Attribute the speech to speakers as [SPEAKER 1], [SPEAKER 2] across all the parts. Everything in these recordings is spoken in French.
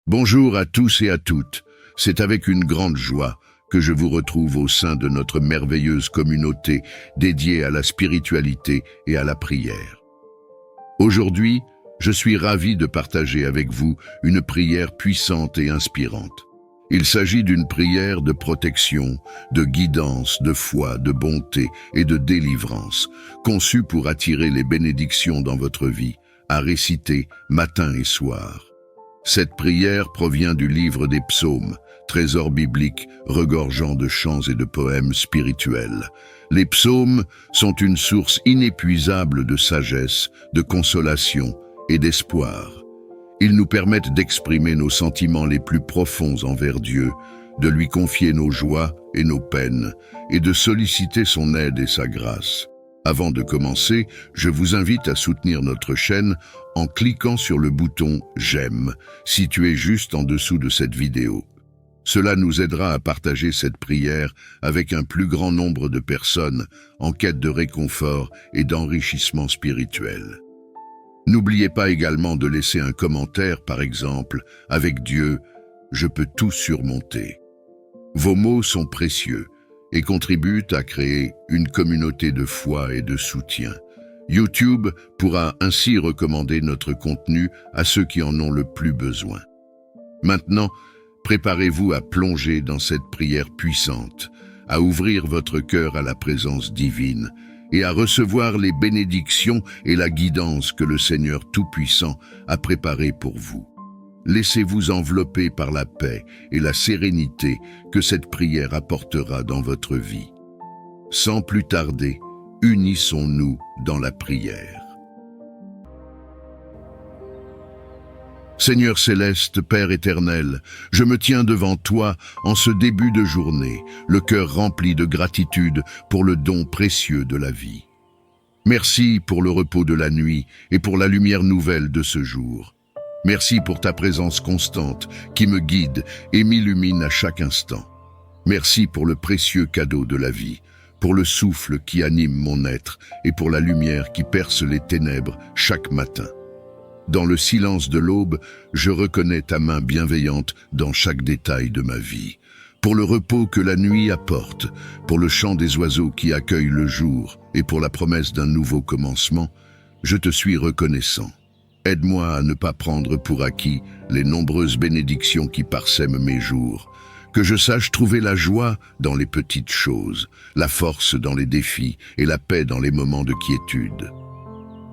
[SPEAKER 1] Bonjour à tous et à toutes. C'est avec une grande joie que je vous retrouve au sein de notre merveilleuse communauté dédiée à la spiritualité et à la prière. Aujourd'hui, je suis ravi de partager avec vous une prière puissante et inspirante. Il s'agit d'une prière de protection, de guidance, de foi, de bonté et de délivrance, conçue pour attirer les bénédictions dans votre vie, à réciter matin et soir. Cette prière provient du livre des Psaumes, trésor biblique regorgeant de chants et de poèmes spirituels. Les psaumes sont une source inépuisable de sagesse, de consolation et d'espoir. Ils nous permettent d'exprimer nos sentiments les plus profonds envers Dieu, de lui confier nos joies et nos peines, et de solliciter son aide et sa grâce. Avant de commencer, je vous invite à soutenir notre chaîne en cliquant sur le bouton « J'aime » situé juste en dessous de cette vidéo. Cela nous aidera à partager cette prière avec un plus grand nombre de personnes en quête de réconfort et d'enrichissement spirituel. N'oubliez pas également de laisser un commentaire, par exemple, « Avec Dieu, je peux tout surmonter ». Vos mots sont précieux et contribuent à créer une communauté de foi et de soutien. YouTube pourra ainsi recommander notre contenu à ceux qui en ont le plus besoin. Maintenant, préparez-vous à plonger dans cette prière puissante, à ouvrir votre cœur à la présence divine et à recevoir les bénédictions et la guidance que le Seigneur Tout-Puissant a préparées pour vous. Laissez-vous envelopper par la paix et la sérénité que cette prière apportera dans votre vie. Sans plus tarder, unissons-nous dans la prière. Seigneur céleste, Père éternel, je me tiens devant toi en ce début de journée, le cœur rempli de gratitude pour le don précieux de la vie. Merci pour le repos de la nuit et pour la lumière nouvelle de ce jour. Merci pour ta présence constante qui me guide et m'illumine à chaque instant. Merci pour le précieux cadeau de la vie, pour le souffle qui anime mon être et pour la lumière qui perce les ténèbres chaque matin. Dans le silence de l'aube, je reconnais ta main bienveillante dans chaque détail de ma vie. Pour le repos que la nuit apporte, pour le chant des oiseaux qui accueillent le jour et pour la promesse d'un nouveau commencement, je te suis reconnaissant. Aide-moi à ne pas prendre pour acquis les nombreuses bénédictions qui parsèment mes jours. Que je sache trouver la joie dans les petites choses, la force dans les défis et la paix dans les moments de quiétude.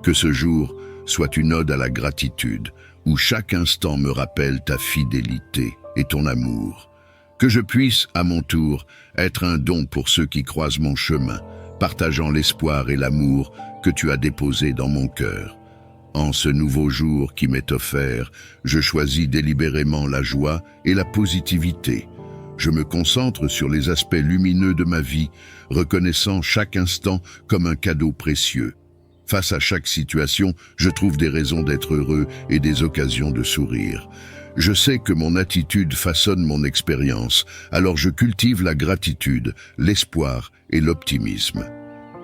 [SPEAKER 1] Que ce jour soit une ode à la gratitude, où chaque instant me rappelle ta fidélité et ton amour. Que je puisse, à mon tour, être un don pour ceux qui croisent mon chemin, partageant l'espoir et l'amour que tu as déposé dans mon cœur. En ce nouveau jour qui m'est offert, je choisis délibérément la joie et la positivité. Je me concentre sur les aspects lumineux de ma vie, reconnaissant chaque instant comme un cadeau précieux. Face à chaque situation, je trouve des raisons d'être heureux et des occasions de sourire. Je sais que mon attitude façonne mon expérience, alors je cultive la gratitude, l'espoir et l'optimisme.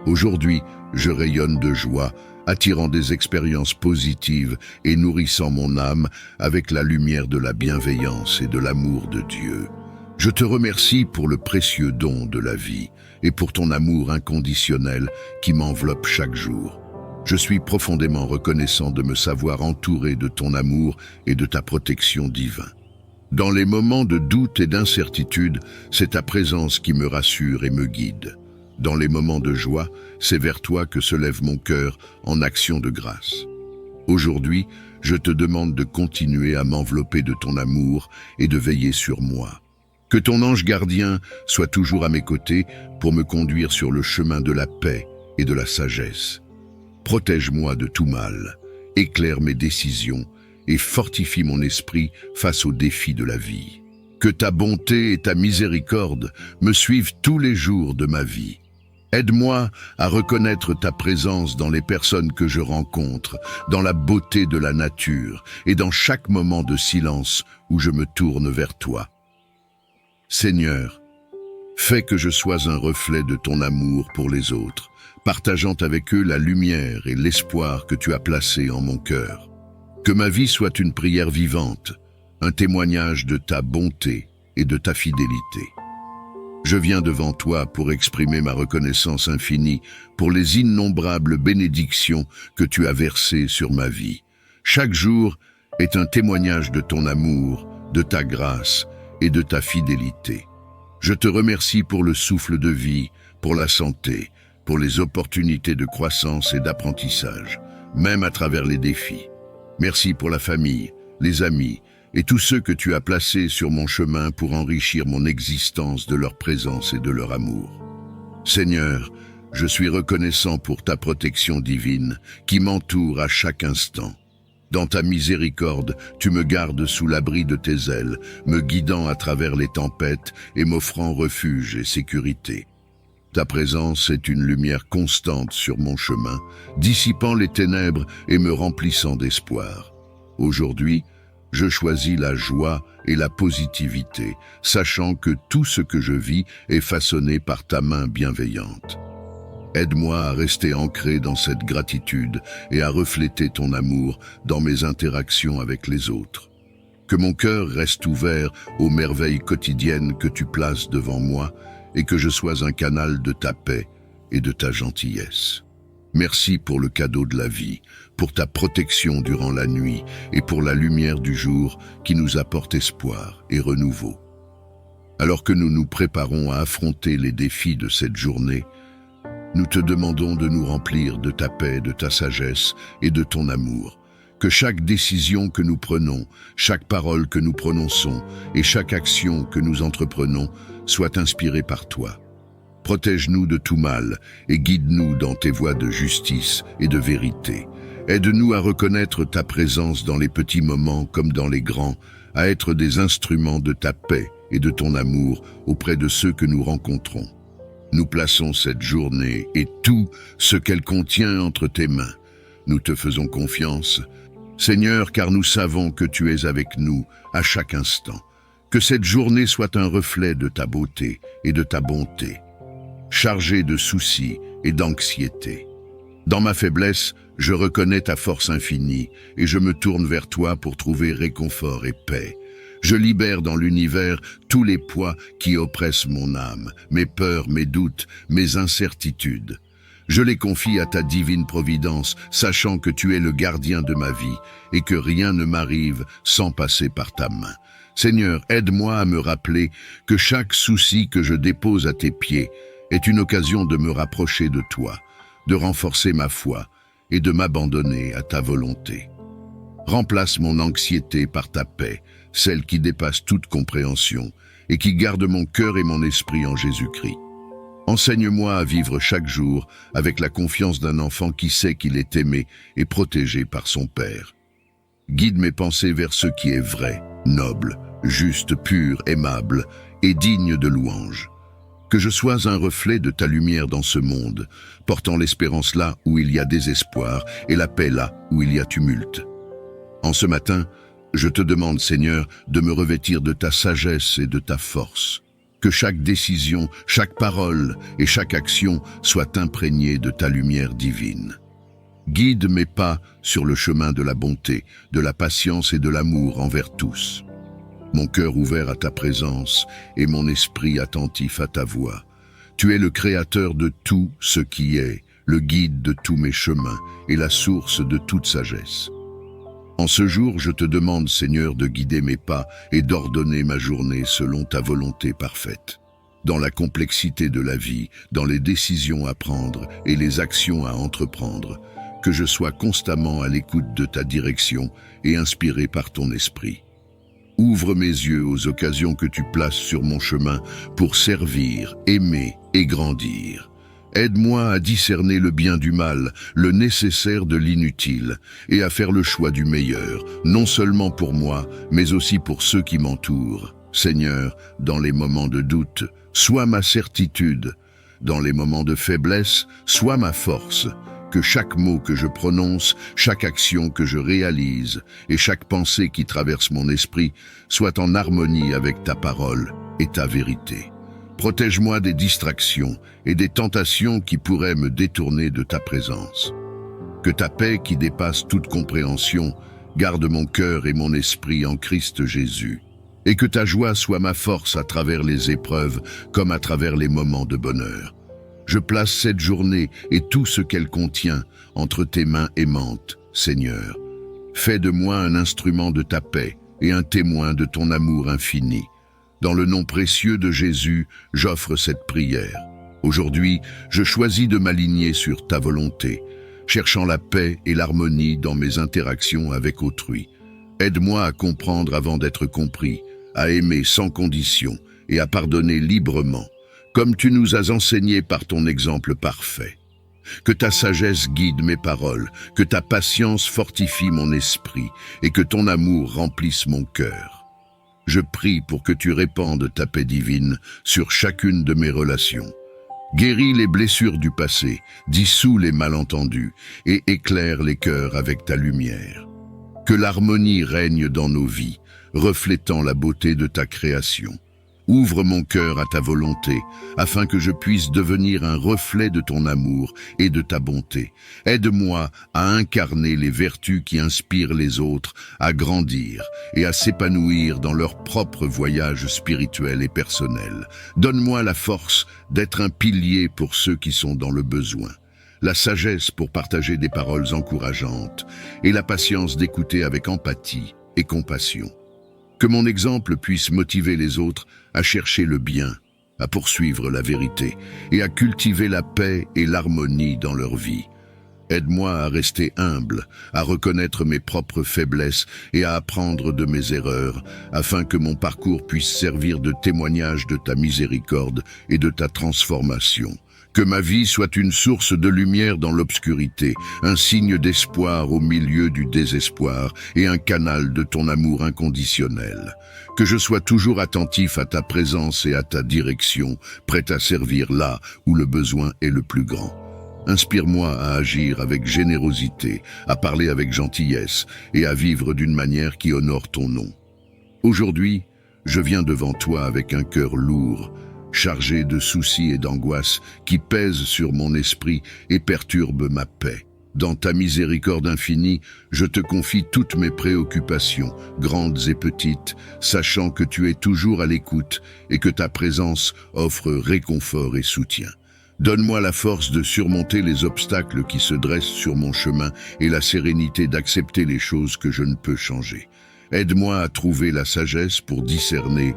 [SPEAKER 1] Aujourd'hui, je rayonne de joie, attirant des expériences positives et nourrissant mon âme avec la lumière de la bienveillance et de l'amour de Dieu. Je te remercie pour le précieux don de la vie et pour ton amour inconditionnel qui m'enveloppe chaque jour. Je suis profondément reconnaissant de me savoir entouré de ton amour et de ta protection divine. Dans les moments de doute et d'incertitude, c'est ta présence qui me rassure et me guide. Dans les moments de joie, c'est vers toi que se lève mon cœur en action de grâce. Aujourd'hui, je te demande de continuer à m'envelopper de ton amour et de veiller sur moi. Que ton ange gardien soit toujours à mes côtés pour me conduire sur le chemin de la paix et de la sagesse. Protège-moi de tout mal, éclaire mes décisions et fortifie mon esprit face aux défis de la vie. Que ta bonté et ta miséricorde me suivent tous les jours de ma vie. Aide-moi à reconnaître ta présence dans les personnes que je rencontre, dans la beauté de la nature et dans chaque moment de silence où je me tourne vers toi. Seigneur, fais que je sois un reflet de ton amour pour les autres, partageant avec eux la lumière et l'espoir que tu as placés en mon cœur. Que ma vie soit une prière vivante, un témoignage de ta bonté et de ta fidélité. Je viens devant toi pour exprimer ma reconnaissance infinie pour les innombrables bénédictions que tu as versées sur ma vie. Chaque jour est un témoignage de ton amour, de ta grâce et de ta fidélité. Je te remercie pour le souffle de vie, pour la santé, pour les opportunités de croissance et d'apprentissage, même à travers les défis. Merci pour la famille, les amis et tous ceux que tu as placés sur mon chemin pour enrichir mon existence de leur présence et de leur amour. Seigneur, je suis reconnaissant pour ta protection divine qui m'entoure à chaque instant. Dans ta miséricorde, tu me gardes sous l'abri de tes ailes, me guidant à travers les tempêtes et m'offrant refuge et sécurité. Ta présence est une lumière constante sur mon chemin, dissipant les ténèbres et me remplissant d'espoir. Aujourd'hui, je choisis la joie et la positivité, sachant que tout ce que je vis est façonné par ta main bienveillante. Aide-moi à rester ancré dans cette gratitude et à refléter ton amour dans mes interactions avec les autres. Que mon cœur reste ouvert aux merveilles quotidiennes que tu places devant moi et que je sois un canal de ta paix et de ta gentillesse. Merci pour le cadeau de la vie, pour ta protection durant la nuit et pour la lumière du jour qui nous apporte espoir et renouveau. Alors que nous nous préparons à affronter les défis de cette journée, nous te demandons de nous remplir de ta paix, de ta sagesse et de ton amour. Que chaque décision que nous prenons, chaque parole que nous prononçons et chaque action que nous entreprenons soit inspirée par toi. Protège-nous de tout mal et guide-nous dans tes voies de justice et de vérité. Aide-nous à reconnaître ta présence dans les petits moments comme dans les grands, à être des instruments de ta paix et de ton amour auprès de ceux que nous rencontrons. Nous plaçons cette journée et tout ce qu'elle contient entre tes mains. Nous te faisons confiance, Seigneur, car nous savons que tu es avec nous à chaque instant. Que cette journée soit un reflet de ta beauté et de ta bonté, chargée de soucis et d'anxiété. Dans ma faiblesse, je reconnais ta force infinie et je me tourne vers toi pour trouver réconfort et paix. Je libère dans l'univers tous les poids qui oppressent mon âme, mes peurs, mes doutes, mes incertitudes. Je les confie à ta divine providence, sachant que tu es le gardien de ma vie et que rien ne m'arrive sans passer par ta main. Seigneur, aide-moi à me rappeler que chaque souci que je dépose à tes pieds est une occasion de me rapprocher de toi, de renforcer ma foi et de m'abandonner à ta volonté. Remplace mon anxiété par ta paix, celle qui dépasse toute compréhension et qui garde mon cœur et mon esprit en Jésus-Christ. Enseigne-moi à vivre chaque jour avec la confiance d'un enfant qui sait qu'il est aimé et protégé par son Père. Guide mes pensées vers ce qui est vrai, noble, juste, pur, aimable et digne de louange. Que je sois un reflet de ta lumière dans ce monde, portant l'espérance là où il y a désespoir et la paix là où il y a tumulte. En ce matin, je te demande, Seigneur, de me revêtir de ta sagesse et de ta force. Que chaque décision, chaque parole et chaque action soient imprégnées de ta lumière divine. Guide mes pas sur le chemin de la bonté, de la patience et de l'amour envers tous. Mon cœur ouvert à ta présence et mon esprit attentif à ta voix. Tu es le créateur de tout ce qui est, le guide de tous mes chemins et la source de toute sagesse. En ce jour, je te demande, Seigneur, de guider mes pas et d'ordonner ma journée selon ta volonté parfaite. Dans la complexité de la vie, dans les décisions à prendre et les actions à entreprendre, que je sois constamment à l'écoute de ta direction et inspiré par ton esprit. Ouvre mes yeux aux occasions que tu places sur mon chemin pour servir, aimer et grandir. Aide-moi à discerner le bien du mal, le nécessaire de l'inutile, et à faire le choix du meilleur, non seulement pour moi, mais aussi pour ceux qui m'entourent. Seigneur, dans les moments de doute, sois ma certitude. Dans les moments de faiblesse, sois ma force. Que chaque mot que je prononce, chaque action que je réalise et chaque pensée qui traverse mon esprit soit en harmonie avec ta parole et ta vérité. Protège-moi des distractions et des tentations qui pourraient me détourner de ta présence. Que ta paix qui dépasse toute compréhension Garde mon cœur et mon esprit en Christ Jésus. Et que ta joie soit ma force à travers les épreuves comme à travers les moments de bonheur. Je place cette journée et tout ce qu'elle contient entre tes mains aimantes, Seigneur. Fais de moi un instrument de ta paix et un témoin de ton amour infini. Dans le nom précieux de Jésus, j'offre cette prière. Aujourd'hui, je choisis de m'aligner sur ta volonté, cherchant la paix et l'harmonie dans mes interactions avec autrui. Aide-moi à comprendre avant d'être compris, à aimer sans condition et à pardonner librement, comme tu nous as enseigné par ton exemple parfait. Que ta sagesse guide mes paroles, que ta patience fortifie mon esprit et que ton amour remplisse mon cœur. Je prie pour que tu répandes ta paix divine sur chacune de mes relations. Guéris les blessures du passé, dissous les malentendus et éclaire les cœurs avec ta lumière. Que l'harmonie règne dans nos vies, reflétant la beauté de ta création. Ouvre mon cœur à ta volonté, afin que je puisse devenir un reflet de ton amour et de ta bonté. Aide-moi à incarner les vertus qui inspirent les autres, à grandir et à s'épanouir dans leur propre voyage spirituel et personnel. Donne-moi la force d'être un pilier pour ceux qui sont dans le besoin, la sagesse pour partager des paroles encourageantes et la patience d'écouter avec empathie et compassion. Que mon exemple puisse motiver les autres à chercher le bien, à poursuivre la vérité et à cultiver la paix et l'harmonie dans leur vie. Aide-moi à rester humble, à reconnaître mes propres faiblesses et à apprendre de mes erreurs, afin que mon parcours puisse servir de témoignage de ta miséricorde et de ta transformation. Que ma vie soit une source de lumière dans l'obscurité, un signe d'espoir au milieu du désespoir et un canal de ton amour inconditionnel. Que je sois toujours attentif à ta présence et à ta direction, prêt à servir là où le besoin est le plus grand. Inspire-moi à agir avec générosité, à parler avec gentillesse et à vivre d'une manière qui honore ton nom. Aujourd'hui, je viens devant toi avec un cœur lourd, chargé de soucis et d'angoisses qui pèsent sur mon esprit et perturbent ma paix. Dans ta miséricorde infinie, je te confie toutes mes préoccupations, grandes et petites, sachant que tu es toujours à l'écoute et que ta présence offre réconfort et soutien. Donne-moi la force de surmonter les obstacles qui se dressent sur mon chemin et la sérénité d'accepter les choses que je ne peux changer. Aide-moi à trouver la sagesse pour discerner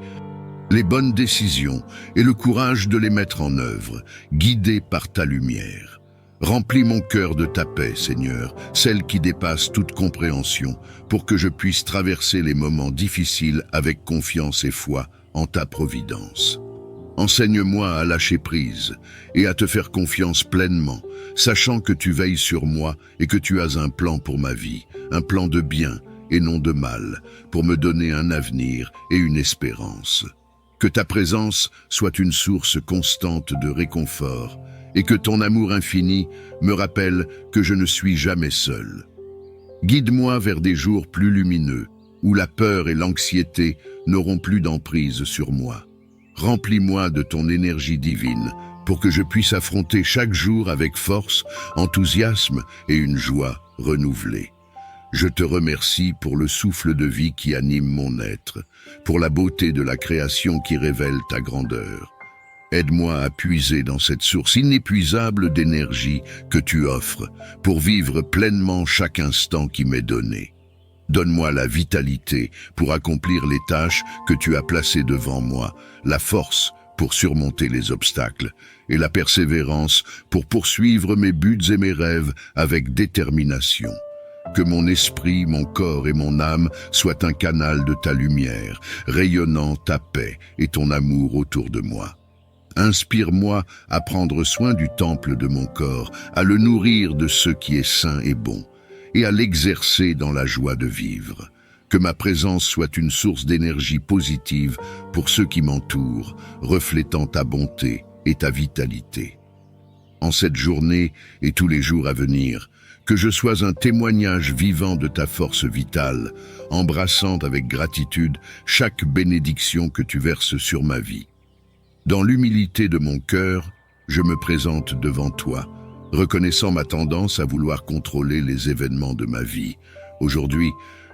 [SPEAKER 1] les bonnes décisions et le courage de les mettre en œuvre, guidé par ta lumière. Remplis mon cœur de ta paix, Seigneur, celle qui dépasse toute compréhension, pour que je puisse traverser les moments difficiles avec confiance et foi en ta providence. Enseigne-moi à lâcher prise et à te faire confiance pleinement, sachant que tu veilles sur moi et que tu as un plan pour ma vie, un plan de bien et non de mal, pour me donner un avenir et une espérance. Que ta présence soit une source constante de réconfort et que ton amour infini me rappelle que je ne suis jamais seul. Guide-moi vers des jours plus lumineux, où la peur et l'anxiété n'auront plus d'emprise sur moi. Remplis-moi de ton énergie divine pour que je puisse affronter chaque jour avec force, enthousiasme et une joie renouvelée. Je te remercie pour le souffle de vie qui anime mon être, pour la beauté de la création qui révèle ta grandeur. Aide-moi à puiser dans cette source inépuisable d'énergie que tu offres pour vivre pleinement chaque instant qui m'est donné. Donne-moi la vitalité pour accomplir les tâches que tu as placées devant moi, la force pour surmonter les obstacles et la persévérance pour poursuivre mes buts et mes rêves avec détermination. Que mon esprit, mon corps et mon âme soient un canal de ta lumière, rayonnant ta paix et ton amour autour de moi. Inspire-moi à prendre soin du temple de mon corps, à le nourrir de ce qui est sain et bon, et à l'exercer dans la joie de vivre. Que ma présence soit une source d'énergie positive pour ceux qui m'entourent, reflétant ta bonté et ta vitalité. En cette journée et tous les jours à venir, que je sois un témoignage vivant de ta force vitale, embrassant avec gratitude chaque bénédiction que tu verses sur ma vie. Dans l'humilité de mon cœur, je me présente devant toi, reconnaissant ma tendance à vouloir contrôler les événements de ma vie. Aujourd'hui,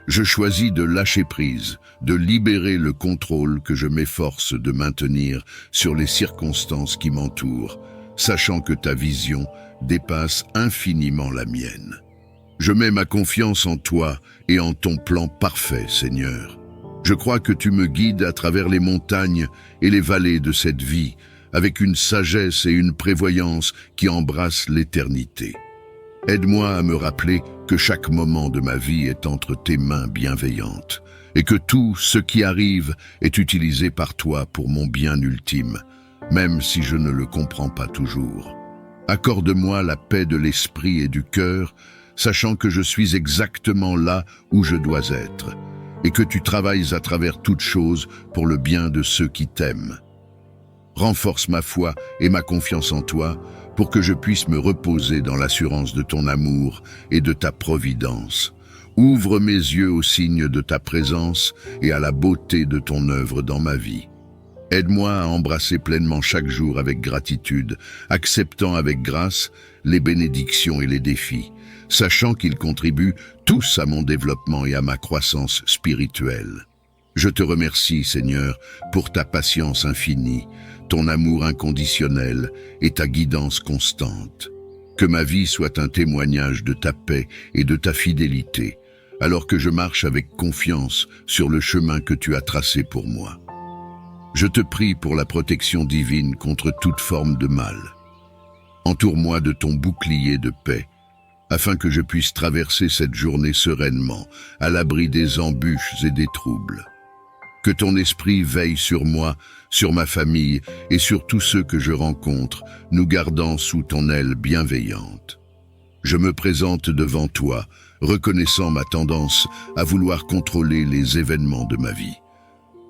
[SPEAKER 1] Je choisis de lâcher prise, de libérer le contrôle que je m'efforce de maintenir sur les circonstances qui m'entourent, sachant que ta vision dépasse infiniment la mienne. Je mets ma confiance en toi et en ton plan parfait, Seigneur. Je crois que tu me guides à travers les montagnes et les vallées de cette vie, avec une sagesse et une prévoyance qui embrassent l'éternité. Aide-moi à me rappeler que chaque moment de ma vie est entre tes mains bienveillantes et que tout ce qui arrive est utilisé par toi pour mon bien ultime, même si je ne le comprends pas toujours. Accorde-moi la paix de l'esprit et du cœur, sachant que je suis exactement là où je dois être et que tu travailles à travers toutes choses pour le bien de ceux qui t'aiment. Renforce ma foi et ma confiance en toi pour que je puisse me reposer dans l'assurance de ton amour et de ta providence. Ouvre mes yeux aux signes de ta présence et à la beauté de ton œuvre dans ma vie. Aide-moi à embrasser pleinement chaque jour avec gratitude, acceptant avec grâce les bénédictions et les défis, sachant qu'ils contribuent tous à mon développement et à ma croissance spirituelle. Je te remercie, Seigneur, pour ta patience infinie, ton amour inconditionnel et ta guidance constante. Que ma vie soit un témoignage de ta paix et de ta fidélité, alors que je marche avec confiance sur le chemin que tu as tracé pour moi. Je te prie pour la protection divine contre toute forme de mal. Entoure-moi de ton bouclier de paix, afin que je puisse traverser cette journée sereinement, à l'abri des embûches et des troubles. Que ton esprit veille sur moi, sur ma famille et sur tous ceux que je rencontre, nous gardant sous ton aile bienveillante. Je me présente devant toi, reconnaissant ma tendance à vouloir contrôler les événements de ma vie.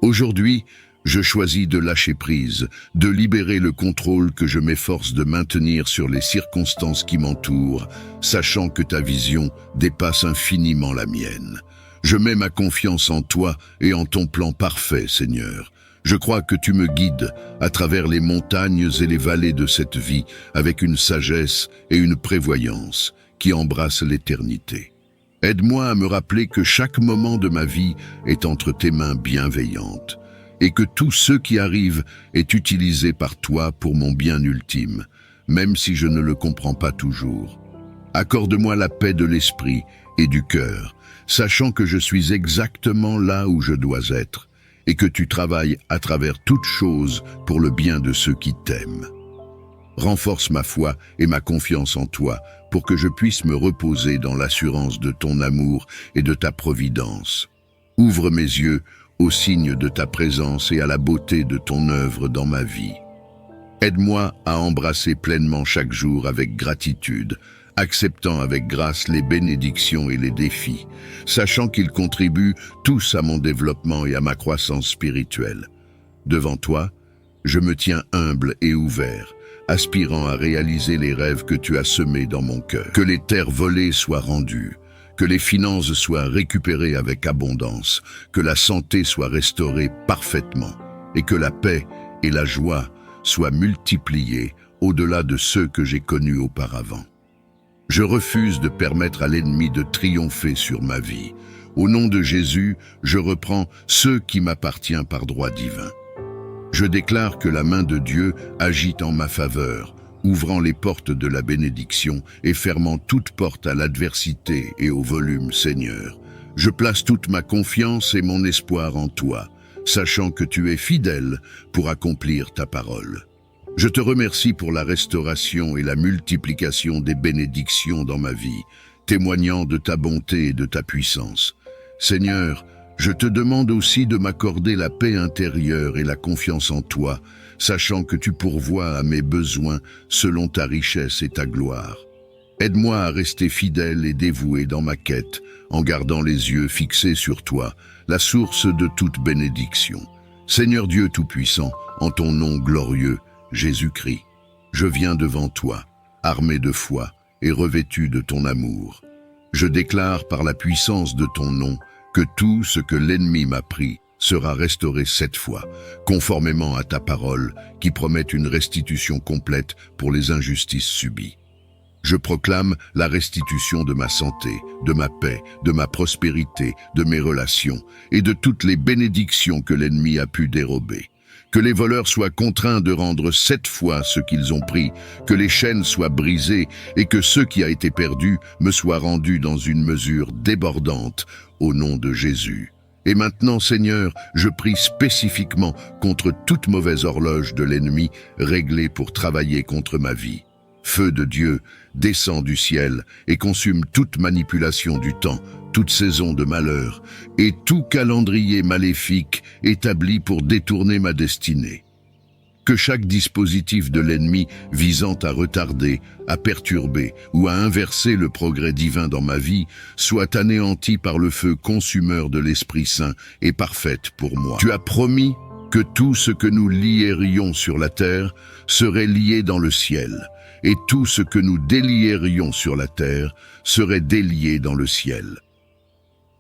[SPEAKER 1] Aujourd'hui, je choisis de lâcher prise, de libérer le contrôle que je m'efforce de maintenir sur les circonstances qui m'entourent, sachant que ta vision dépasse infiniment la mienne. Je mets ma confiance en toi et en ton plan parfait, Seigneur. Je crois que tu me guides à travers les montagnes et les vallées de cette vie avec une sagesse et une prévoyance qui embrassent l'éternité. Aide-moi à me rappeler que chaque moment de ma vie est entre tes mains bienveillantes et que tout ce qui arrive est utilisé par toi pour mon bien ultime, même si je ne le comprends pas toujours. Accorde-moi la paix de l'esprit et du cœur, sachant que je suis exactement là où je dois être et que tu travailles à travers toutes choses pour le bien de ceux qui t'aiment. Renforce ma foi et ma confiance en toi pour que je puisse me reposer dans l'assurance de ton amour et de ta providence. Ouvre mes yeux aux signes de ta présence et à la beauté de ton œuvre dans ma vie. Aide-moi à embrasser pleinement chaque jour avec gratitude, acceptant avec grâce les bénédictions et les défis, sachant qu'ils contribuent tous à mon développement et à ma croissance spirituelle. Devant toi, je me tiens humble et ouvert, aspirant à réaliser les rêves que tu as semés dans mon cœur. Que les terres volées soient rendues, que les finances soient récupérées avec abondance, que la santé soit restaurée parfaitement, et que la paix et la joie soient multipliées au-delà de ceux que j'ai connus auparavant. Je refuse de permettre à l'ennemi de triompher sur ma vie. Au nom de Jésus, je reprends ce qui m'appartient par droit divin. Je déclare que la main de Dieu agit en ma faveur, ouvrant les portes de la bénédiction et fermant toute porte à l'adversité et au volume, Seigneur. Je place toute ma confiance et mon espoir en toi, sachant que tu es fidèle pour accomplir ta parole. Je te remercie pour la restauration et la multiplication des bénédictions dans ma vie, témoignant de ta bonté et de ta puissance. Seigneur, je te demande aussi de m'accorder la paix intérieure et la confiance en toi, sachant que tu pourvois à mes besoins selon ta richesse et ta gloire. Aide-moi à rester fidèle et dévoué dans ma quête, en gardant les yeux fixés sur toi, la source de toute bénédiction. Seigneur Dieu Tout-Puissant, en ton nom glorieux, Jésus-Christ, je viens devant toi, armé de foi et revêtu de ton amour. Je déclare par la puissance de ton nom que tout ce que l'ennemi m'a pris sera restauré 7 fois, conformément à ta parole qui promet une restitution complète pour les injustices subies. Je proclame la restitution de ma santé, de ma paix, de ma prospérité, de mes relations et de toutes les bénédictions que l'ennemi a pu dérober. Que les voleurs soient contraints de rendre 7 fois ce qu'ils ont pris, que les chaînes soient brisées et que ce qui a été perdu me soit rendu dans une mesure débordante au nom de Jésus. Et maintenant, Seigneur, je prie spécifiquement contre toute mauvaise horloge de l'ennemi réglée pour travailler contre ma vie. Feu de Dieu, descend du ciel et consume toute manipulation du temps, toute saison de malheur et tout calendrier maléfique établi pour détourner ma destinée. Que chaque dispositif de l'ennemi visant à retarder, à perturber ou à inverser le progrès divin dans ma vie soit anéanti par le feu consumeur de l'Esprit Saint et parfaite pour moi. Tu as promis que tout ce que nous lierions sur la terre serait lié dans le ciel, et tout ce que nous délierions sur la terre serait délié dans le ciel.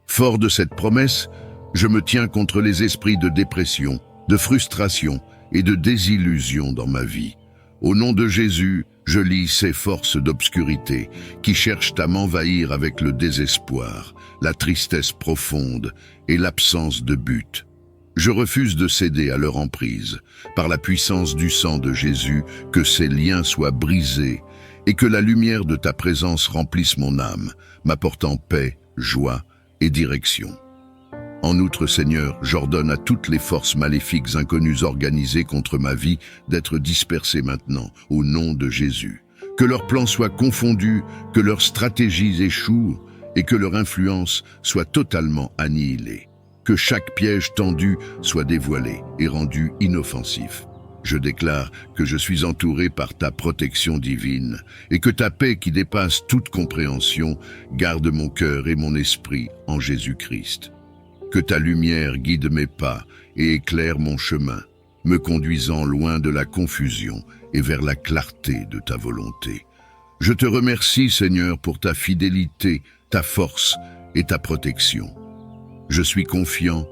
[SPEAKER 1] Fort de cette promesse, je me tiens contre les esprits de dépression, de frustration et de désillusion dans ma vie. Au nom de Jésus, je lis ces forces d'obscurité qui cherchent à m'envahir avec le désespoir, la tristesse profonde et l'absence de but. Je refuse de céder à leur emprise. Par la puissance du sang de Jésus, que ces liens soient brisés et que la lumière de ta présence remplisse mon âme, m'apportant paix, joie et direction. En outre, Seigneur, j'ordonne à toutes les forces maléfiques inconnues organisées contre ma vie d'être dispersées maintenant, au nom de Jésus. Que leurs plans soient confondus, que leurs stratégies échouent et que leur influence soit totalement annihilée. Que chaque piège tendu soit dévoilé et rendu inoffensif. Je déclare que je suis entouré par ta protection divine et que ta paix qui dépasse toute compréhension garde mon cœur et mon esprit en Jésus-Christ. Que ta lumière guide mes pas et éclaire mon chemin, me conduisant loin de la confusion et vers la clarté de ta volonté. Je te remercie, Seigneur, pour ta fidélité, ta force et ta protection. Je suis confiant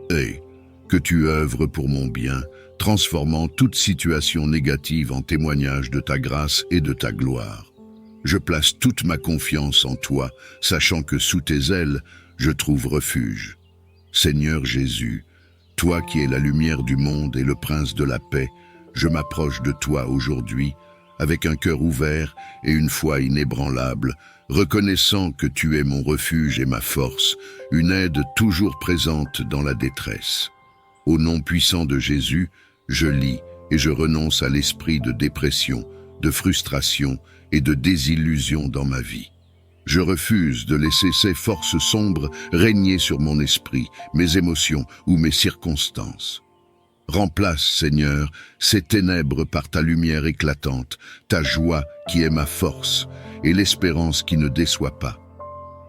[SPEAKER 1] et que tu œuvres pour mon bien, transformant toute situation négative en témoignage de ta grâce et de ta gloire. Je place toute ma confiance en toi, sachant que sous tes ailes, je trouve refuge. Seigneur Jésus, toi qui es la lumière du monde et le prince de la paix, je m'approche de toi aujourd'hui avec un cœur ouvert et une foi inébranlable, reconnaissant que tu es mon refuge et ma force, une aide toujours présente dans la détresse. Au nom puissant de Jésus, je lis et je renonce à l'esprit de dépression, de frustration et de désillusion dans ma vie. Je refuse de laisser ces forces sombres régner sur mon esprit, mes émotions ou mes circonstances. Remplace, Seigneur, ces ténèbres par ta lumière éclatante, ta joie qui est ma force et l'espérance qui ne déçoit pas.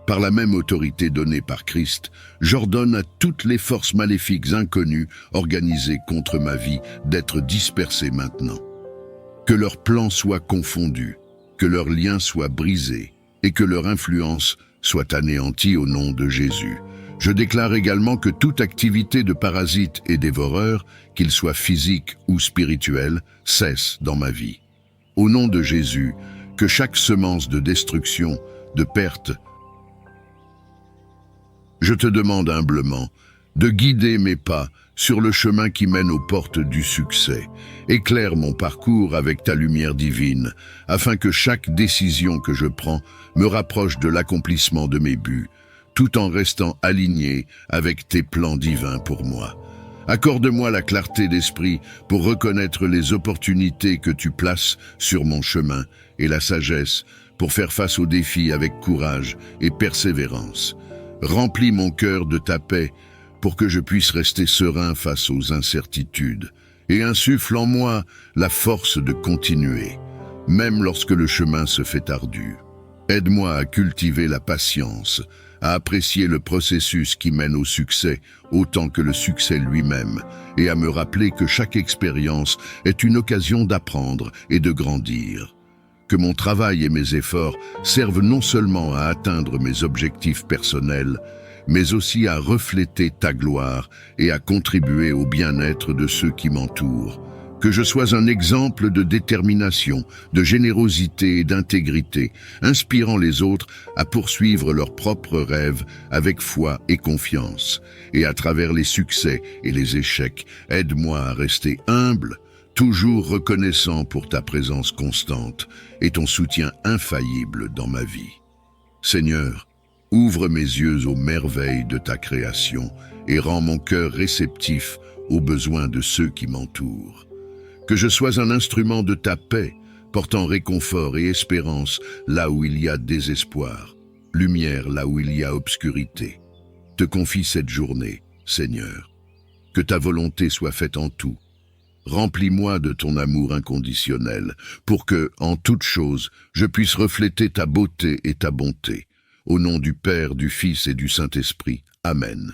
[SPEAKER 1] Par la même autorité donnée par Christ, j'ordonne à toutes les forces maléfiques inconnues organisées contre ma vie d'être dispersées maintenant. Que leurs plans soient confondus, que leurs liens soient brisés et que leur influence soit anéantie au nom de Jésus. Je déclare également que toute activité de parasite et dévoreur, qu'il soit physique ou spirituel, cesse dans ma vie. Au nom de Jésus, que chaque semence de destruction, de perte, je te demande humblement de guider mes pas sur le chemin qui mène aux portes du succès. Éclaire mon parcours avec ta lumière divine, afin que chaque décision que je prends me rapproche de l'accomplissement de mes buts, tout en restant aligné avec tes plans divins pour moi. Accorde-moi la clarté d'esprit pour reconnaître les opportunités que tu places sur mon chemin et la sagesse pour faire face aux défis avec courage et persévérance. Remplis mon cœur de ta paix pour que je puisse rester serein face aux incertitudes et insuffle en moi la force de continuer, même lorsque le chemin se fait ardu. Aide-moi à cultiver la patience, à apprécier le processus qui mène au succès autant que le succès lui-même et à me rappeler que chaque expérience est une occasion d'apprendre et de grandir. Que mon travail et mes efforts servent non seulement à atteindre mes objectifs personnels, mais aussi à refléter ta gloire et à contribuer au bien-être de ceux qui m'entourent. Que je sois un exemple de détermination, de générosité et d'intégrité, inspirant les autres à poursuivre leurs propres rêves avec foi et confiance. Et à travers les succès et les échecs, aide-moi à rester humble, toujours reconnaissant pour ta présence constante et ton soutien infaillible dans ma vie. Seigneur, ouvre mes yeux aux merveilles de ta création et rends mon cœur réceptif aux besoins de ceux qui m'entourent. Que je sois un instrument de ta paix, portant réconfort et espérance là où il y a désespoir, lumière là où il y a obscurité. Te confie cette journée, Seigneur. Que ta volonté soit faite en tout. Remplis-moi de ton amour inconditionnel, pour que, en toute chose, je puisse refléter ta beauté et ta bonté. Au nom du Père, du Fils et du Saint-Esprit. Amen.